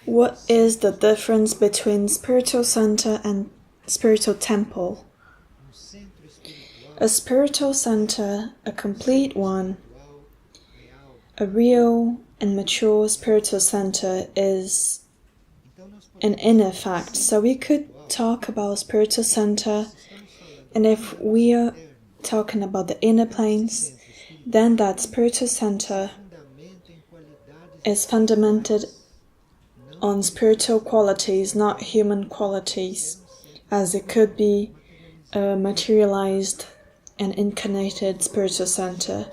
What is the difference between spiritual center and spiritual temple? A spiritual center, a complete one, a real and mature spiritual center is an inner fact. So we could talk about spiritual center, and if we are talking about the inner planes, then that spiritual center is fundamented on spiritual qualities, not human qualities, as it could be a materialized and incarnated spiritual center.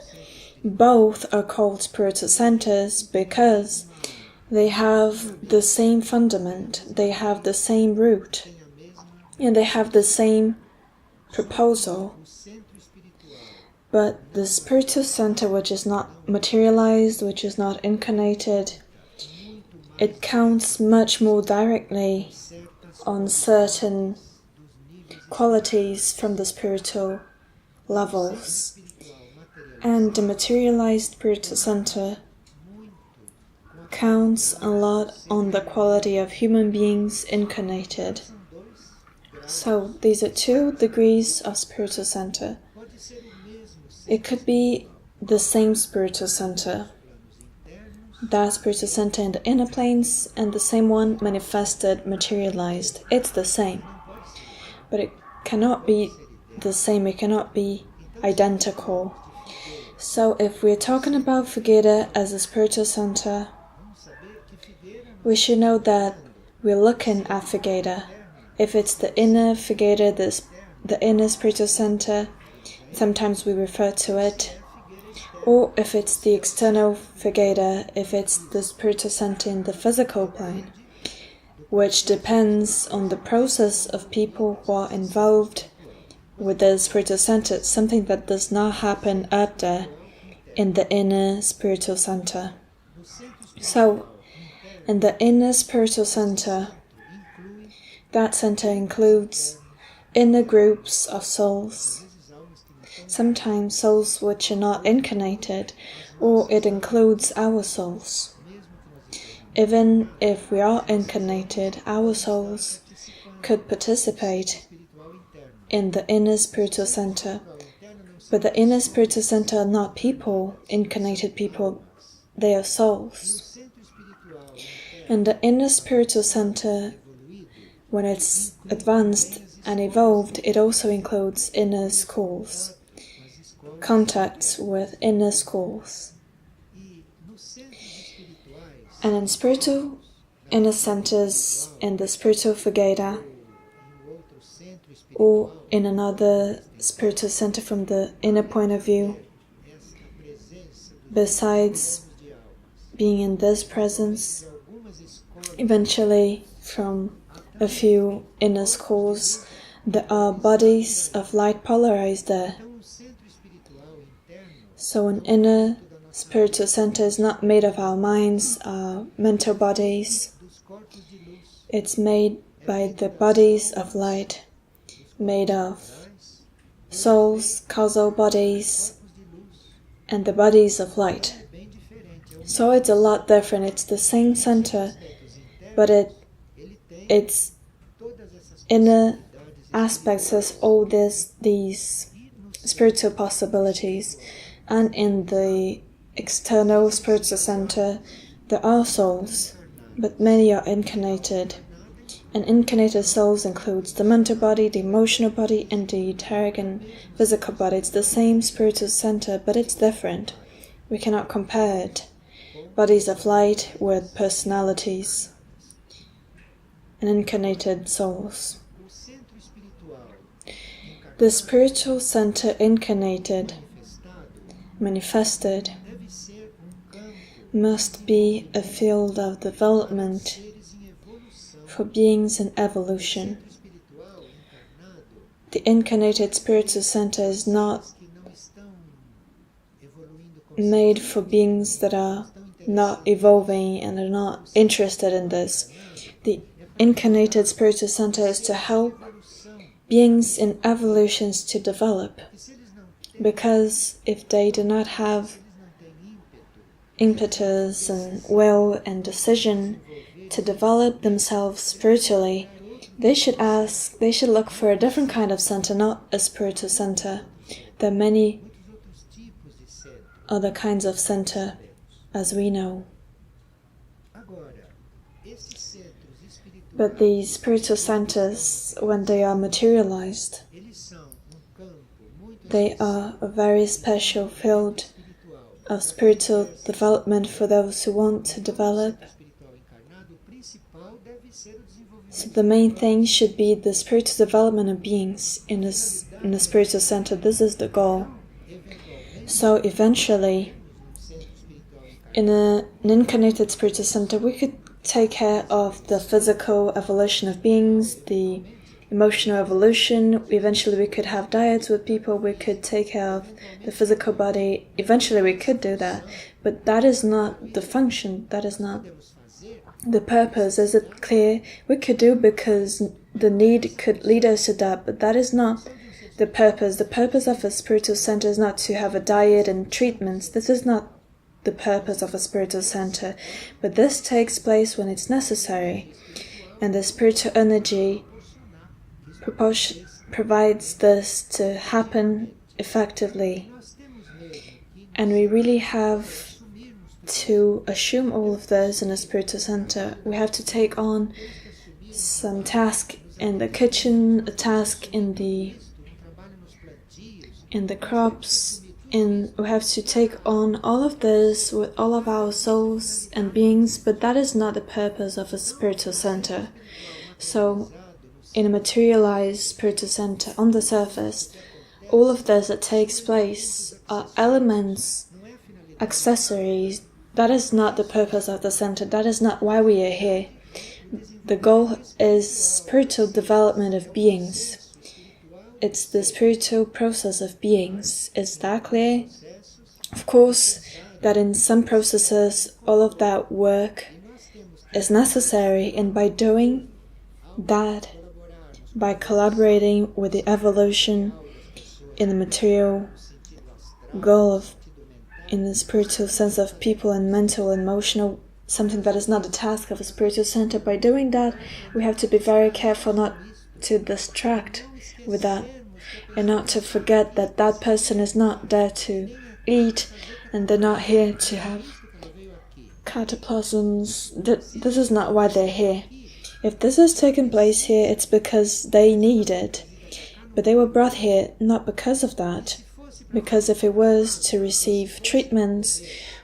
Both are called spiritual centers because they have the same fundament, they have the same root, and they have the same proposal. But the spiritual center, which is not materialized, which is not incarnated, it counts much more directly on certain qualities from the spiritual levels. And the materialized spiritual center counts a lot on the quality of human beings incarnated. So these are 2 degrees of spiritual center. It could be the same spiritual center, that spiritual center in the inner planes, and the same one manifested, materialized. It's the same, but it cannot be the same, it cannot be identical. So if we're talking about Figueira as a spiritual center, we should know that we're looking at Figueira. If it's the inner Figueira, the inner spiritual center, sometimes we refer to it, or if it's the external Figueira, if it's the spiritual center in the physical plane, which depends on the process of people who are involved with the spiritual center, something that does not happen up there in the inner spiritual center. So, in the inner spiritual center, that center includes inner groups of souls, sometimes souls which are not incarnated, or it includes our souls. Even if we are incarnated, our souls could participate in the inner spiritual center. But the inner spiritual center are not people, incarnated people, they are souls. And the inner spiritual center, when it's advanced and evolved, it also includes inner schools, contacts with inner schools. And in spiritual inner centers, in the spiritual Figueira, or in another spiritual center from the inner point of view, besides being in this presence, eventually from a few inner schools, there are bodies of light polarized there. So an inner spiritual center is not made of our minds, our mental bodies. It's made by the bodies of light, made of souls, causal bodies, and the bodies of light. So it's a lot different. It's the same center, but its inner aspects has all these spiritual possibilities. And in the external spiritual center, there are souls, but many are incarnated. And incarnated souls includes the mental body, the emotional body, and the etheric and physical body. It's the same spiritual center, but it's different. We cannot compare it. Bodies of light with personalities and incarnated souls. The spiritual center incarnated, manifested, must be a field of development for beings in evolution. The incarnated spiritual center is not made for beings that are not evolving and are not interested in this. The incarnated spiritual center is to help beings in evolutions to develop, because if they do not have impetus and will and decision to develop themselves spiritually, they should look for a different kind of center, not a spiritual center. There are many other kinds of center, as we know. But these spiritual centers, when they are materialized, they are a very special field of spiritual development for those who want to develop. So the main thing should be the spiritual development of beings in the spiritual center. This is the goal. So eventually, in an incarnated spiritual center, we could take care of the physical evolution of beings, the emotional evolution. Eventually we could have diets with people, we could take care of the physical body. Eventually we could do that, but that is not the function, that is not the purpose. Is it clear? We could do because the need could lead us to that, but that is not the purpose. The purpose of a spiritual center is not to have a diet and treatments. This is not the purpose of a spiritual center, but this takes place when it's necessary, and the spiritual energy provides this to happen effectively. And we really have to assume all of this in a spiritual center. We have to take on some task in the kitchen, a task in the crops, and we have to take on all of this with all of our souls and beings, but that is not the purpose of a spiritual center. So in a materialized spiritual center, on the surface, all of this that takes place are elements, accessories. That is not the purpose of the center. That is not why we are here. The goal is spiritual development of beings. It's the spiritual process of beings. Is that clear? Of course, that in some processes, all of that work is necessary, and by doing that, by collaborating with the evolution in the material goal of, in the spiritual sense of people and mental, emotional, something that is not the task of a spiritual center, by doing that, we have to be very careful not to distract with that, and not to forget that that person is not there to eat, and they're not here to have cataplasms. This is not why they're here. If this has taken place here, it's because they need it. But they were brought here not because of that. Because if it was to receive treatments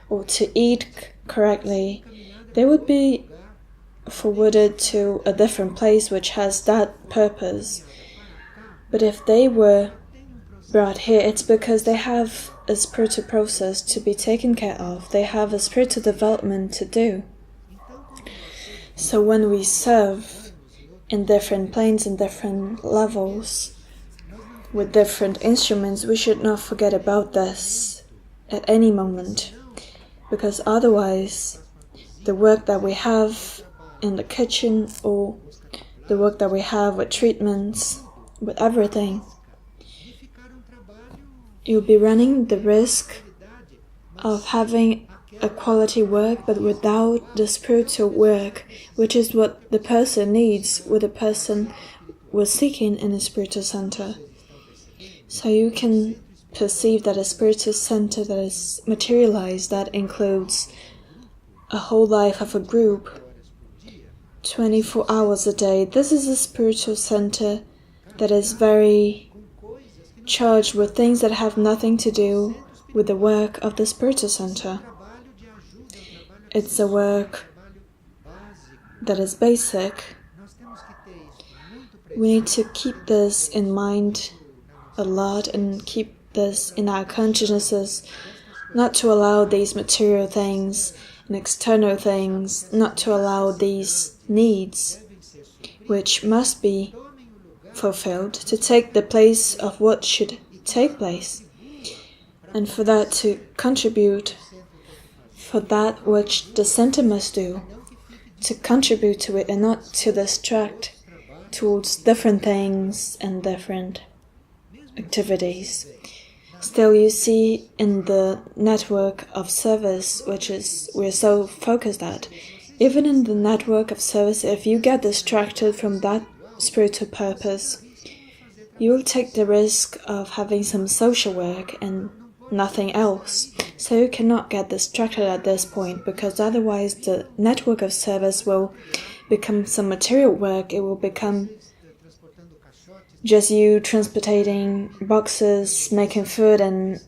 or to eat correctly, they would be forwarded to a different place which has that purpose. But if they were brought here, it's because they have a spiritual process to be taken care of. They have a spiritual development to do. So when we serve in different planes and different levels, with different instruments, we should not forget about this at any moment. Because otherwise, the work that we have in the kitchen, or the work that we have with treatments, with everything, you'll be running the risk of having a quality work, but without the spiritual work, which is what the person needs, what the person was seeking in a spiritual center. So you can perceive that a spiritual center that is materialized, that includes a whole life of a group, 24 hours a day. This is a spiritual center that is very charged with things that have nothing to do with the work of the spiritual center. It's a work that is basic. We need to keep this in mind a lot and keep this in our consciousnesses, not to allow these material things and external things, not to allow these needs, which must be fulfilled, to take the place of what should take place, and for that to contribute for that which the center must do, to contribute to it and not to distract towards different things and different activities. Still, you see in the network of service, we're so focused at, even in the network of service, if you get distracted from that spiritual purpose, you will take the risk of having some social work and nothing else. So you cannot get distracted at this point, because otherwise the network of service will become some material work. It will become just you transporting boxes, making food and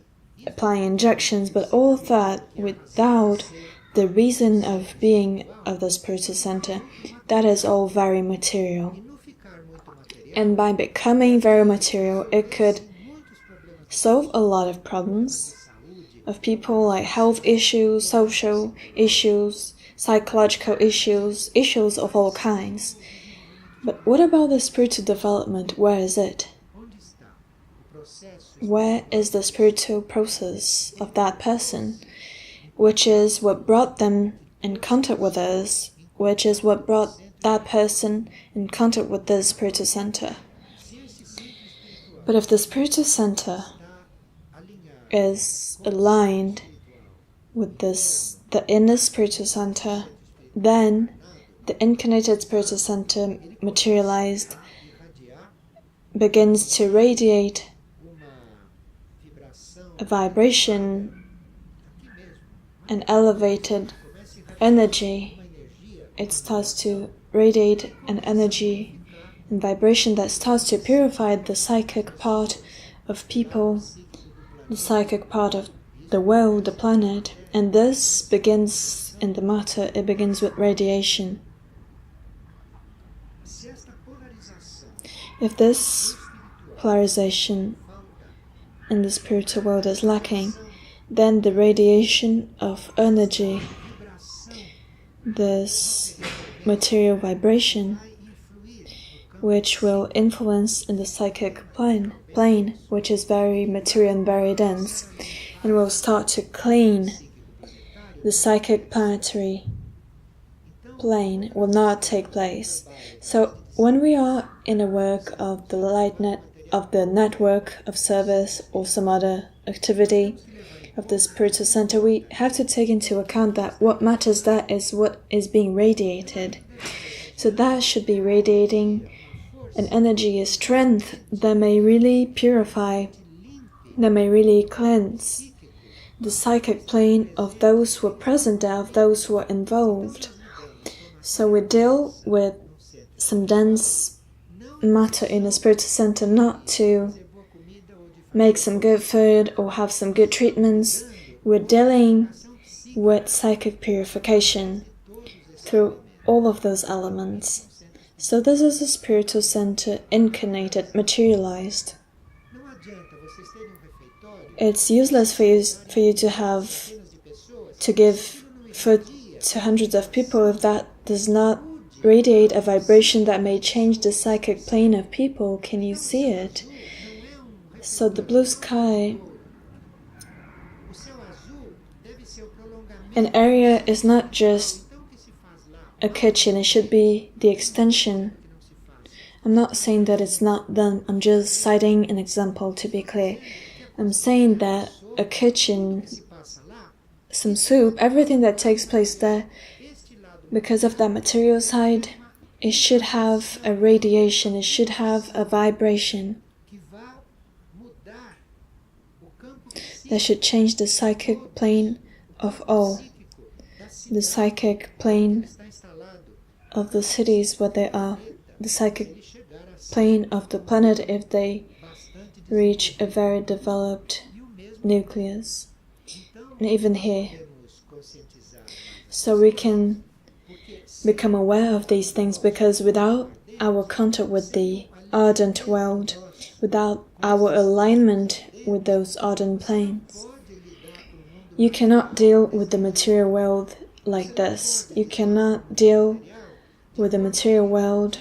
applying injections, but all of that without the reason of being of the spiritual center. That is all very material. And by becoming very material, it could solve a lot of problems of people, like health issues, social issues, psychological issues, issues of all kinds. But what about the spiritual development? Where is it? Where is the spiritual process of that person? Which is what brought them in contact with us, which is what brought that person in contact with the spiritual center. But if the spiritual center is aligned with the inner spiritual center, then the incarnated spiritual center, materialized, begins to radiate a vibration, an elevated energy. It starts to radiate an energy and vibration that starts to purify the psychic part of people, the psychic part of the world, the planet. And this begins in the matter, it begins with radiation. If this polarization in the spiritual world is lacking, then the radiation of energy, this material vibration, which will influence in the psychic plane, which is very material and very dense, and will start to clean the psychic planetary plane, will not take place. So when we are in a work of the light of the network of service or some other activity of the spiritual center, we have to take into account that what matters there is what is being radiated. So that should be radiating an energy, a strength that may really purify, that may really cleanse the psychic plane of those who are present there, of those who are involved. So we deal with some dense matter in the spiritual center, not to make some good food or have some good treatments. We're dealing with psychic purification through all of those elements. So this is a spiritual center incarnated, materialized. It's useless for you to give food to hundreds of people if that does not radiate a vibration that may change the psychic plane of people. Can you see it? So the blue sky, an area is not just a kitchen, it should be the extension. I'm not saying that it's not done, I'm just citing an example to be clear. I'm saying that a kitchen, some soup, everything that takes place there, because of that material side, it should have a radiation, it should have a vibration that should change the psychic plane of all, the psychic plane of the cities where they are, the psychic plane of the planet if they reach a very developed nucleus, and even here. So we can become aware of these things, because without our contact with the ardent world, without our alignment with those ardent planes, you cannot deal with the material world like this. You cannot deal with the material world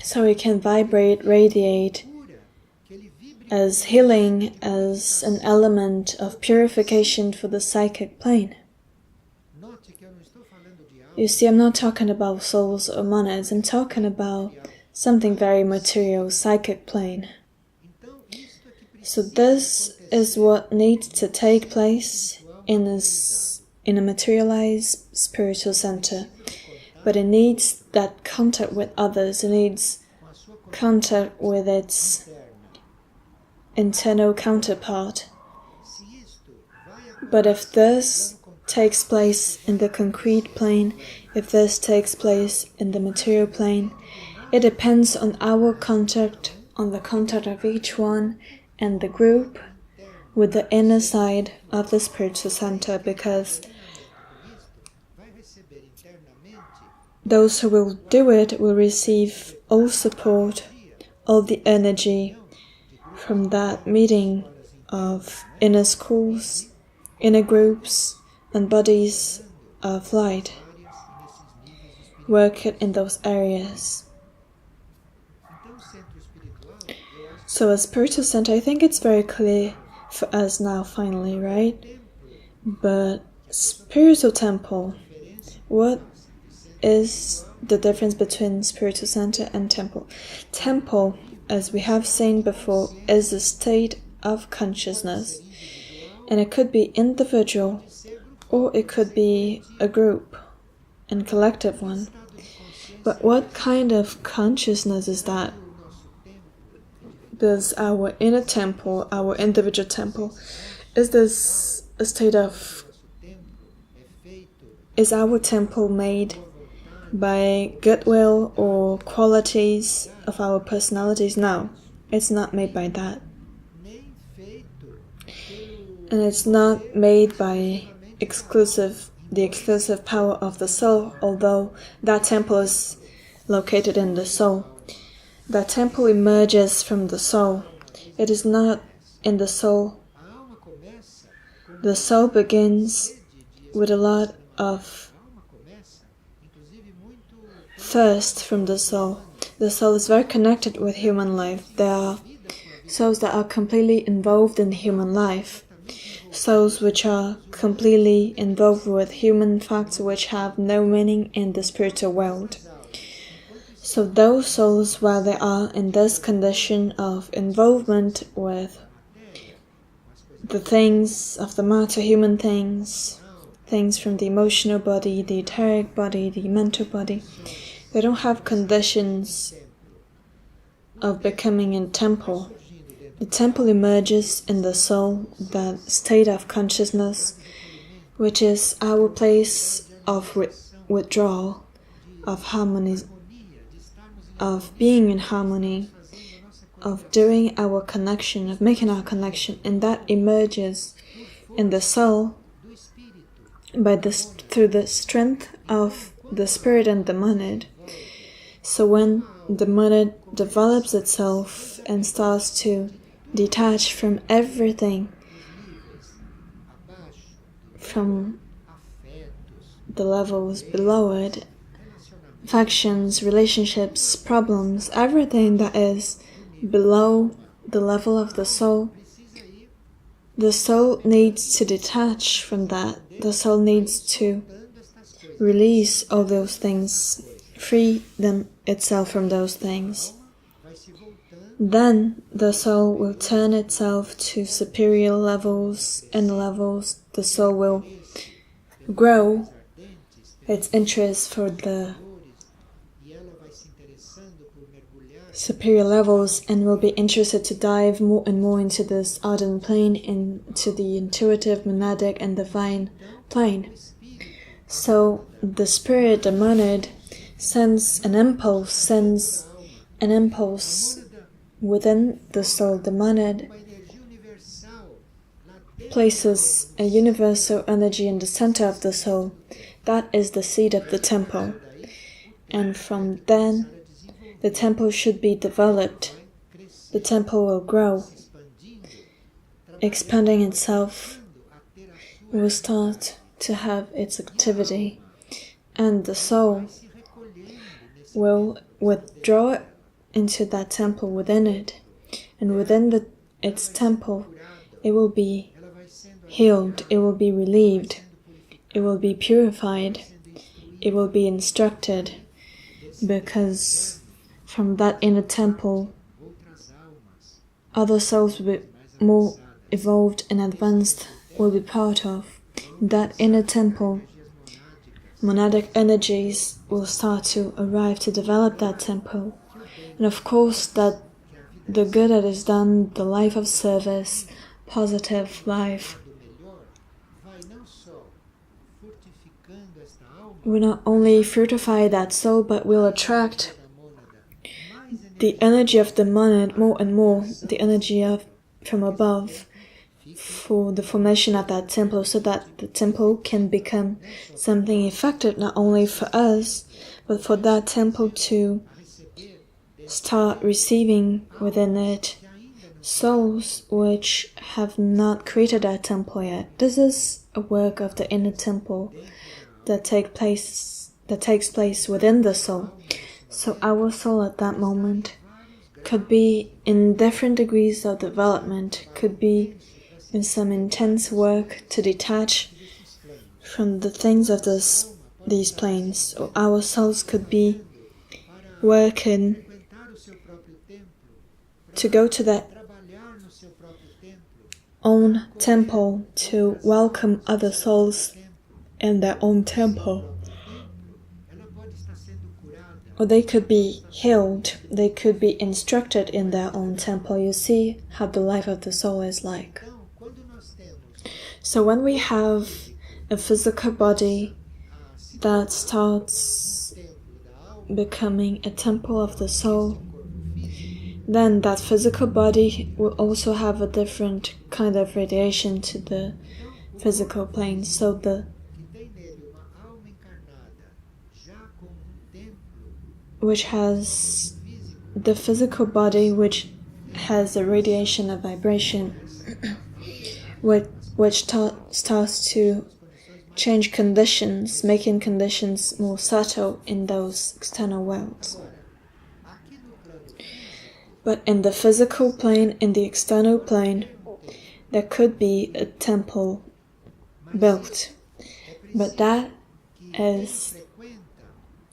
so it can vibrate, radiate as healing, as an element of purification for the psychic plane. You see, I'm not talking about souls or monads, I'm talking about something very material, psychic plane. So this is what needs to take place in a materialized spiritual center. But it needs that contact with others. It needs contact with its internal counterpart. But if this takes place in the concrete plane, if this takes place in the material plane, it depends on our contact, on the contact of each one and the group with the inner side of the spiritual center, because those who will do it will receive all support, all the energy from that meeting of inner schools, inner groups, and bodies of light working in those areas. So a spiritual center, I think it's very clear for us now finally, right? But spiritual temple, what is the difference between spiritual center and temple? Temple, as we have seen before, is a state of consciousness, and it could be individual or it could be a group and collective one. But what kind of consciousness is that? Does our inner temple, our individual temple, is our temple made by goodwill or qualities of our personalities? No, it's not made by that. And it's not made by the exclusive power of the soul, although that temple is located in the soul. That temple emerges from the soul. It is not in the soul. The soul begins with a lot of thirst from the soul. The soul is very connected with human life. There are souls that are completely involved in human life. Souls which are completely involved with human facts which have no meaning in the spiritual world. So those souls, while they are in this condition of involvement with the things of the matter, human things, things from the emotional body, the etheric body, the mental body, they don't have conditions of becoming a temple. The temple emerges in the soul, that state of consciousness, which is our place of withdrawal, of harmony, of being in harmony, of doing our connection, of making our connection, and that emerges in the soul through the strength of the spirit and the monad. So when the monad develops itself and starts to detach from everything, from the levels below it, factions, relationships, problems, everything that is below the level of the soul needs to detach from that. The soul needs to release all those things, free itself from those things. Then the soul will turn itself to superior levels and levels. The soul will grow its interest for the superior levels and will be interested to dive more and more into this ardent plane, into the intuitive, monadic, and divine plane. So the spirit, the monad, sends an impulse within the soul. The monad places a universal energy in the center of the soul. That is the seed of the temple. And from then, the temple should be developed. The temple will grow, expanding itself. It will start to have its activity, and the soul will withdraw into that temple within it, and within its temple, it will be healed, it will be relieved, it will be purified, it will be instructed, because from that inner temple, other souls more evolved and advanced will be part of. That inner temple, monadic energies will start to arrive to develop that temple. And of course that the good that is done, the life of service, positive life, will not only fortify that soul, but will attract the energy of the monad more and more, the energy from above, for the formation of that temple, so that the temple can become something effective not only for us, but for that temple to start receiving within it souls which have not created that temple yet. This is a work of the inner temple that takes place within the soul. So our soul at that moment could be in different degrees of development, could be in some intense work to detach from the things of these planes, or our souls could be working to go to their own temple to welcome other souls in their own temple. Or they could be healed, they could be instructed in their own temple. You see how the life of the soul is like. So when we have a physical body that starts becoming a temple of the soul, then that physical body will also have a different kind of radiation to the physical plane. So which has the physical body which has a radiation of vibration which starts to change conditions, making conditions more subtle in those external worlds. But in the physical plane, in the external plane, there could be a temple built, but that is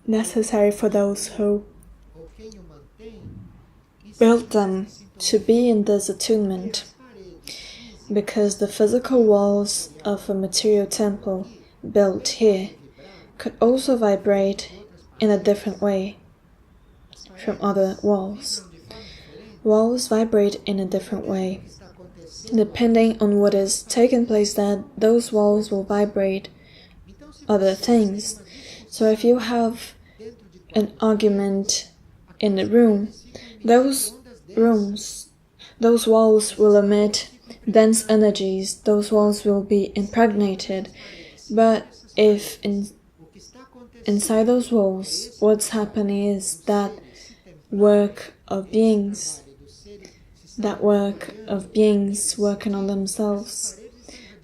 necessary for those who built them to be in this attunement, because the physical walls of a material temple built here could also vibrate in a different way from other walls. Walls vibrate in a different way. Depending on what is taking place there, those walls will vibrate other things. So if you have an argument in a room, those walls will emit dense energies, those walls will be impregnated. But if inside those walls, what's happening is that work of beings working on themselves,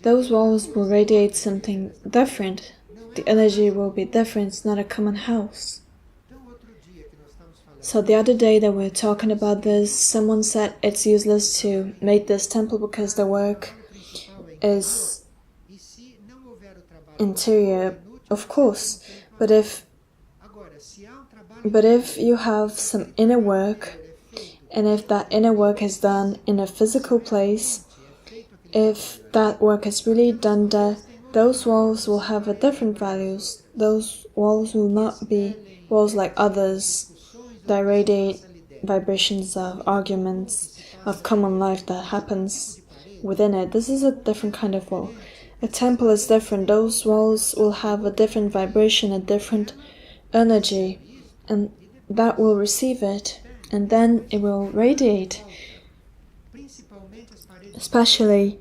those walls will radiate something different. The energy will be different, it's not a common house. So the other day that we were talking about this, someone said it's useless to make this temple because the work is interior. Of course, but if you have some inner work, and if that inner work is done in a physical place, if that work is really done there, those walls will have a different values. Those walls will not be walls like others that radiate vibrations of arguments, of common life that happens within it. This is a different kind of wall. A temple is different. Those walls will have a different vibration, a different energy, and that will receive it, and then it will radiate, especially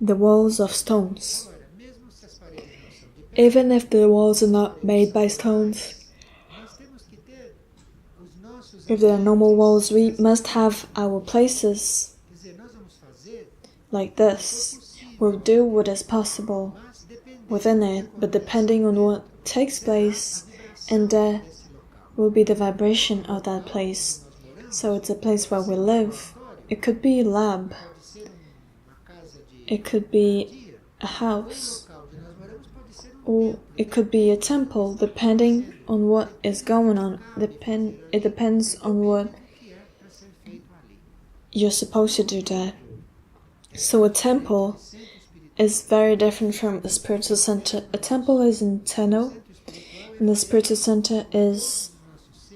the walls of stones. Even if the walls are not made by stones, if they are normal walls, we must have our places like this. We'll do what is possible within it, but depending on what takes place, and there will be the vibration of that place. So it's a place where we live. It could be a lab. It could be a house. Or it could be a temple, depending on what is going on. It depends on what you're supposed to do there. So a temple is very different from a spiritual center. A temple is internal, and the spiritual center is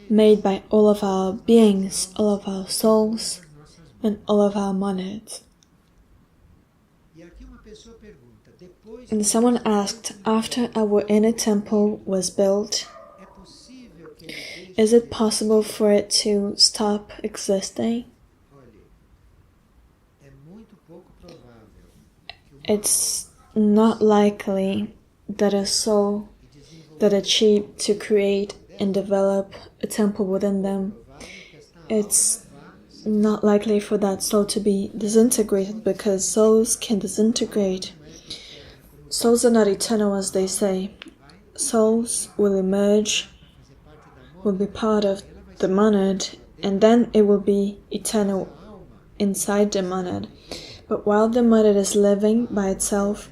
made by all of our beings, all of our souls, and all of our monads. And someone asked, after our inner temple was built, is it possible for it to stop existing? It's not likely that a soul that achieved to create and develop a temple within them, it's not likely for that soul to be disintegrated, because souls can disintegrate. Souls are not eternal, as they say. Souls will emerge, will be part of the monad, and then it will be eternal inside the monad. But while the monad is living by itself,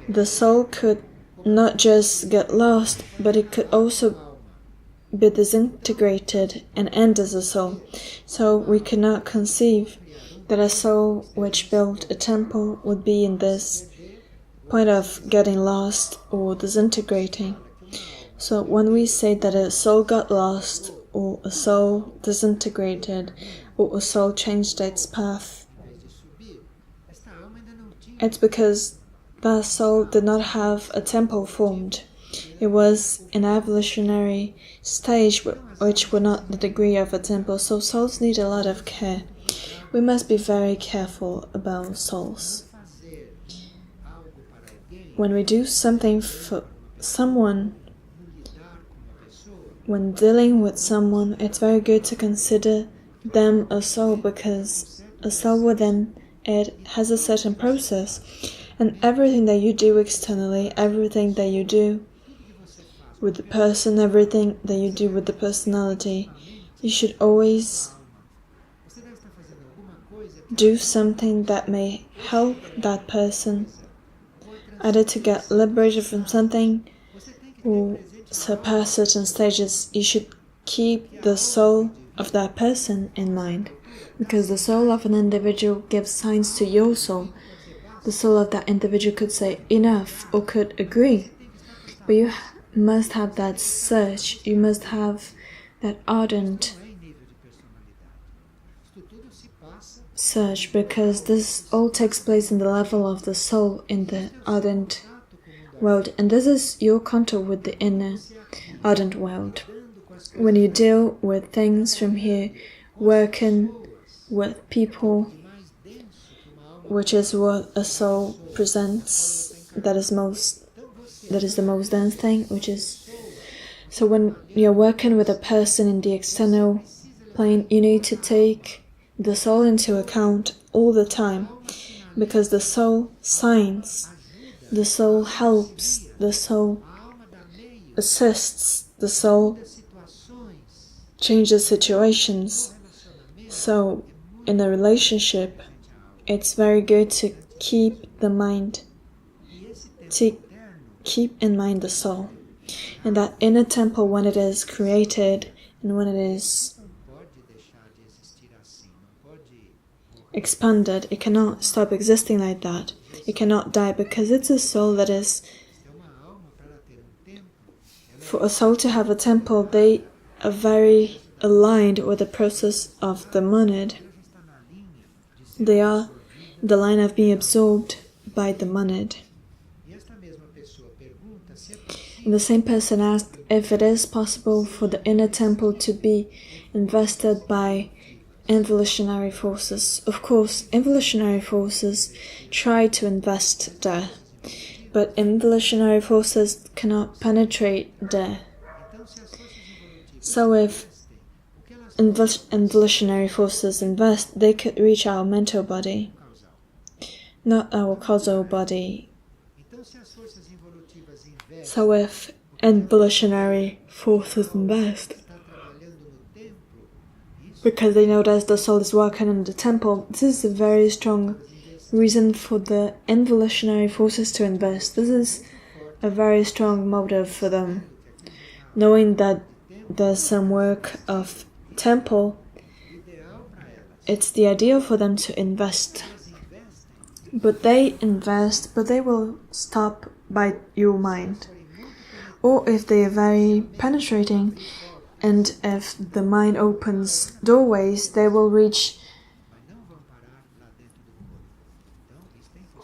the soul could not just get lost, but it could also be disintegrated and end as a soul. So we cannot conceive that a soul which built a temple would be in this point of getting lost or disintegrating. So when we say that a soul got lost, or a soul disintegrated, or a soul changed its path, it's because that soul did not have a temple formed. It was an evolutionary stage which were not the degree of a temple, so souls need a lot of care. We must be very careful about souls. When we do something for someone, when dealing with someone, it's very good to consider them a soul, because a soul within it has a certain process, and everything that you do externally, everything that you do with the person, everything that you do with the personality, you should always do something that may help that person, either to get liberated from something or surpass certain stages. You should keep the soul of that person in mind, because the soul of an individual gives signs to your soul. The soul of that individual could say enough or could agree, but you must have that search, you must have that ardent search, because this all takes place in the level of the soul in the ardent world, and this is your contact with the inner ardent world. When you deal with things from here, working with people, which is what a soul presents, that is the most dense thing, which is, so when you're working with a person in the external plane, you need to take the soul into account all the time, because the soul signs, the soul helps, the soul assists, the soul changes situations. So in a relationship, it's very good to keep in mind the soul. And that inner temple, when it is created and when it is expanded, it cannot stop existing like that. It cannot die, because it's a soul that is, for a soul to have a temple, they are very aligned with the process of the monad. They are the line of being absorbed by the monad. And the same person asked if it is possible for the inner temple to be invested by involutionary forces. Of course, involutionary forces try to invest there, but involutionary forces cannot penetrate there. So if involutionary forces invest, they could reach our mental body, not our causal body. So if involutionary forces invest, because they know that the soul is working in the temple, this is a very strong reason for the involutionary forces to invest. This is a very strong motive for them, knowing that there's some work of temple. It's the ideal for them to invest. but they invest, but they will stop by your mind. Or if they are very penetrating, and if the mind opens doorways, they will reach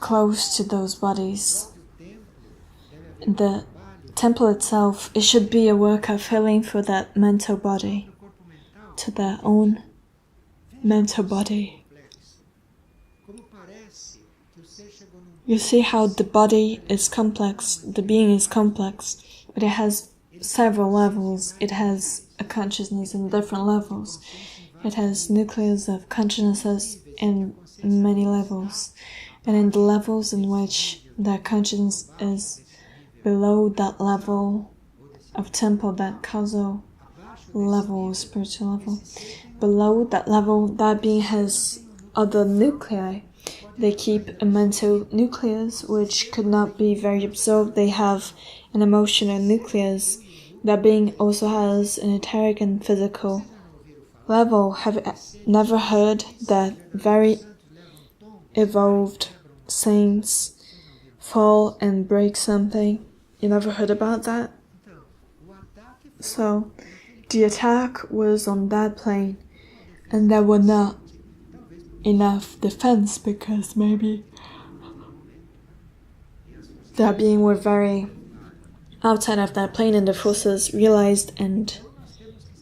close to those bodies. The temple itself, it should be a work of healing for that mental body, to their own mental body. You see how the body is complex, the being is complex, but it has several levels. It has a consciousness in different levels. It has nucleus of consciousnesses in many levels. And in the levels in which that consciousness is below that level of temple, that causal level, spiritual level, below that level, that being has other nuclei. They keep a mental nucleus which could not be very absorbed. They have an emotional nucleus. That being also has an etheric and physical level. Have you never heard that very evolved saints fall and break something? You never heard about that? So, the attack was on that plane, and there were not enough defense because maybe that being were very outside of that plane and the forces realized and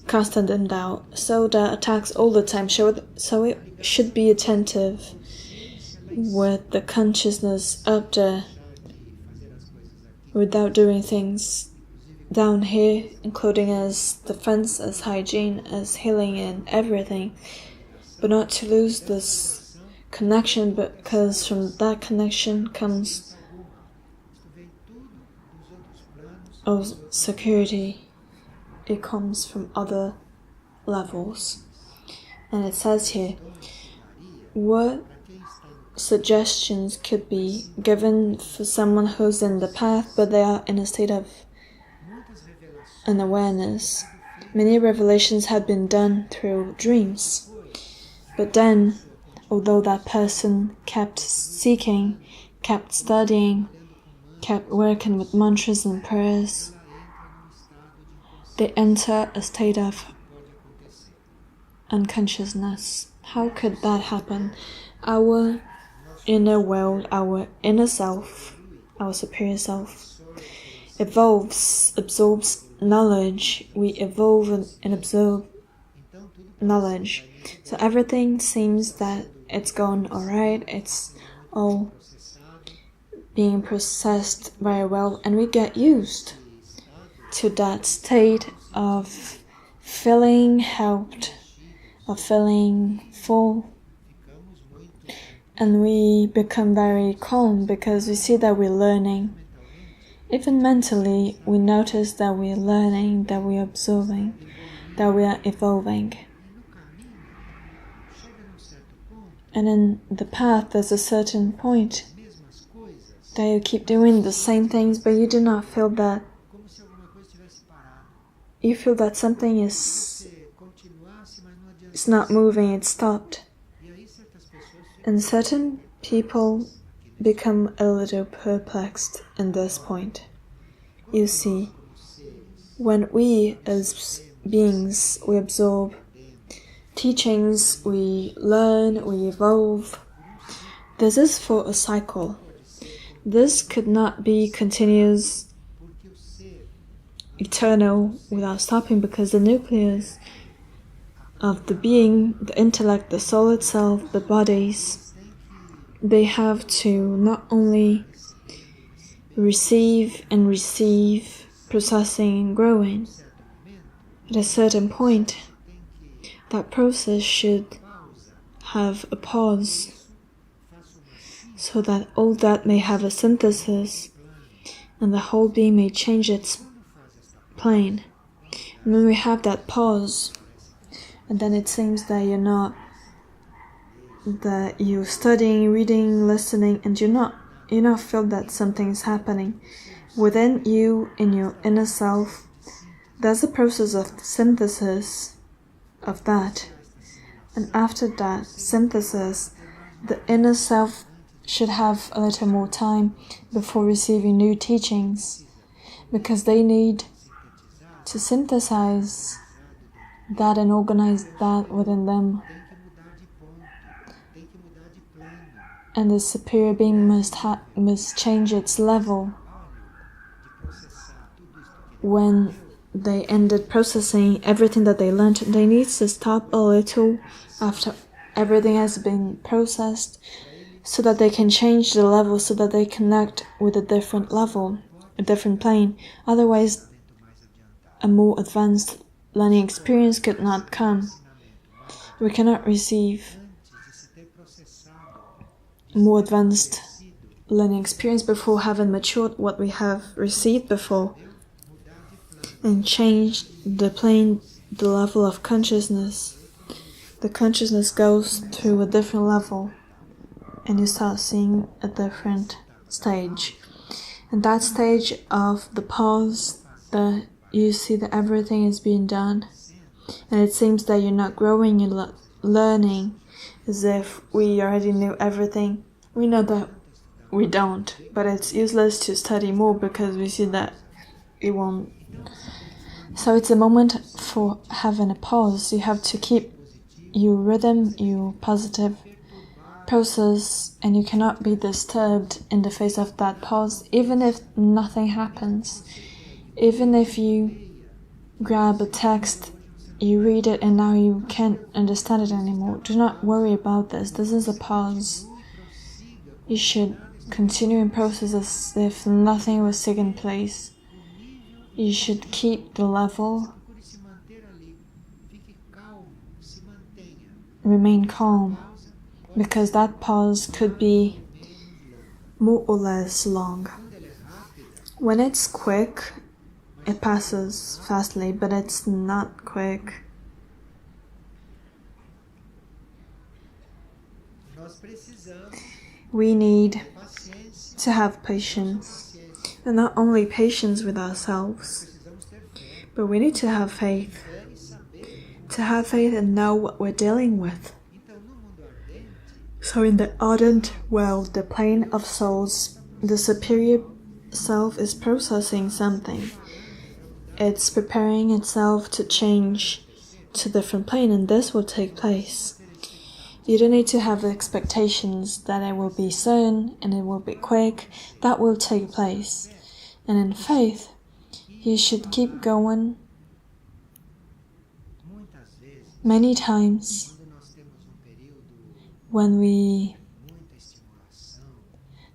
casted them down. So the attacks all the time so it should be attentive with the consciousness up there without doing things down here, including as defense, as hygiene, as healing and everything. But not to lose this connection, because from that connection comes security. It comes from other levels. And it says here, what suggestions could be given for someone who's in the path, but they are in a state of unawareness? Many revelations have been done through dreams. But then, although that person kept seeking, kept studying, kept working with mantras and prayers, they enter a state of unconsciousness. How could that happen? Our inner world, our inner self, our superior self, evolves, absorbs knowledge. We evolve and absorb knowledge. So everything seems that it's gone alright, it's all being processed very well, and we get used to that state of feeling helped, of feeling full, and we become very calm because we see that we're learning. Even mentally, we notice that we're learning, that we're absorbing, that we are evolving. And in the path, there's a certain point that you keep doing the same things, but you do not feel that. You feel that something is not moving, it's stopped. And certain people become a little perplexed in this point. You see, when we as beings, we absorb teachings, we learn, we evolve. This is for a cycle. This could not be continuous, eternal, without stopping, because the nucleus of the being, the intellect, the soul itself, the bodies, they have to not only receive and receive, processing and growing. At a certain point, that process should have a pause, so that all that may have a synthesis, and the whole being may change its plane. And when we have that pause, and then it seems that you're studying, reading, listening, and you not feel that something's happening within you, in your inner self. There's a process of synthesis of that, and after that synthesis, the inner self should have a little more time before receiving new teachings, because they need to synthesize that and organize that within them. And the superior being must change its level. When they ended processing everything that they learned, they need to stop a little after everything has been processed, so that they can change the level, so that they connect with a different level, a different plane. Otherwise, a more advanced learning experience could not come. We cannot receive more advanced learning experience before having matured what we have received before, and change the plane, the level of consciousness. The consciousness goes through a different level, and you start seeing a different stage. And that stage of the pause, that you see that everything is being done, and it seems that you're not growing, you're learning, as if we already knew everything. We know that we don't, but it's useless to study more because we see that it won't. So it's a moment for having a pause. You have to keep your rhythm, your positive process, and you cannot be disturbed in the face of that pause, even if nothing happens. Even if you grab a text, you read it, and now you can't understand it anymore. Do not worry about this. This is a pause. You should continue in process as if nothing was taking place. You should keep the level, remain calm, because that pause could be more or less long. When it's quick, it passes fastly, but it's not quick. We need to have patience, and not only patience with ourselves, but we need to have faith and know what we're dealing with. So in the ardent world, the plane of souls, the superior self is processing something. It's preparing itself to change to a different plane, and this will take place. You don't need to have expectations that it will be soon and it will be quick. That will take place. And in faith, you should keep going. Many times, when we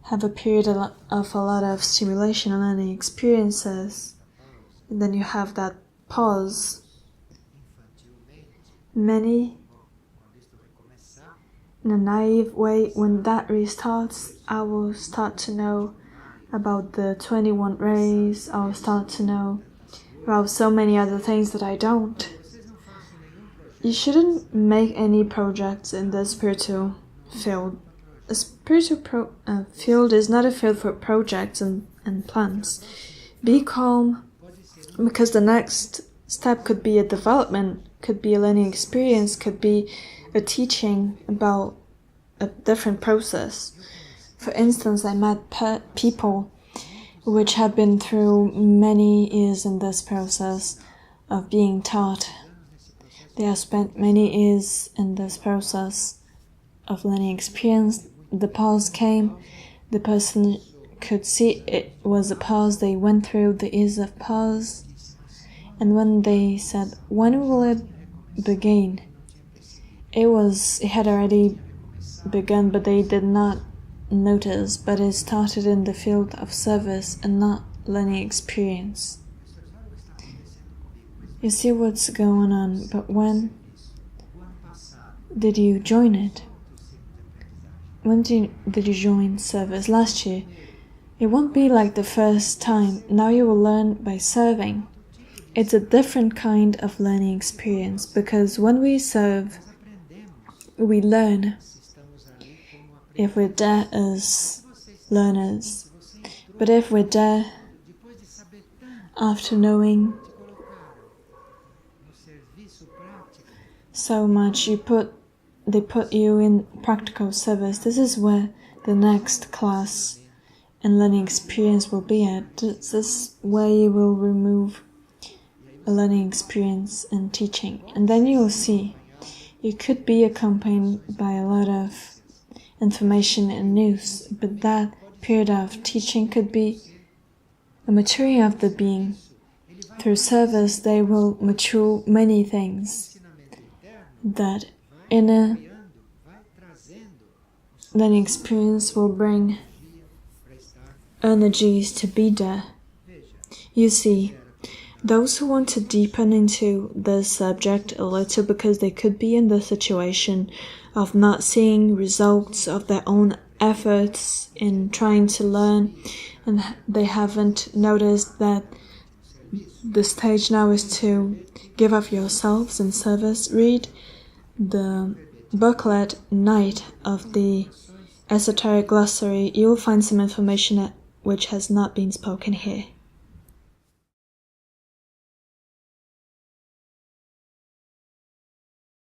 have a period of a lot of stimulation and learning experiences, and then you have that pause, many, in a naive way, when that restarts, I will start to know about the 21 rays. I will start to know about so many other things that I don't. You shouldn't make any projects in the spiritual field. A spiritual field is not a field for projects and plans. Be calm, because the next step could be a development, could be a learning experience, could be a teaching about a different process. For instance, I met people which have been through many years in this process of being taught. They have spent many years in this process of learning experience. The pause came, the person could see it was a pause. They went through the years of pause, and when they said, when will it begin? It had already begun, but they did not notice, but it started in the field of service and not learning experience. You see what's going on, but when did you join it? When did you join service? Last year. It won't be like the first time. Now you will learn by serving. It's a different kind of learning experience, because when we serve, we learn. If we're there as learners, but if we're there after knowing so much, they put you in practical service. This is where the next class and learning experience will be at. This way you will remove a learning experience and teaching. And then you will see it could be accompanied by a lot of information and news, but that period of teaching could be a maturing of the being. Through service, they will mature many things. That inner learning experience will bring energies to be there. You see, those who want to deepen into this subject a little because they could be in the situation of not seeing results of their own efforts in trying to learn, and they haven't noticed that the stage now is to give of yourselves in service. Read the booklet Night of the Esoteric Glossary. You will find some information which has not been spoken here.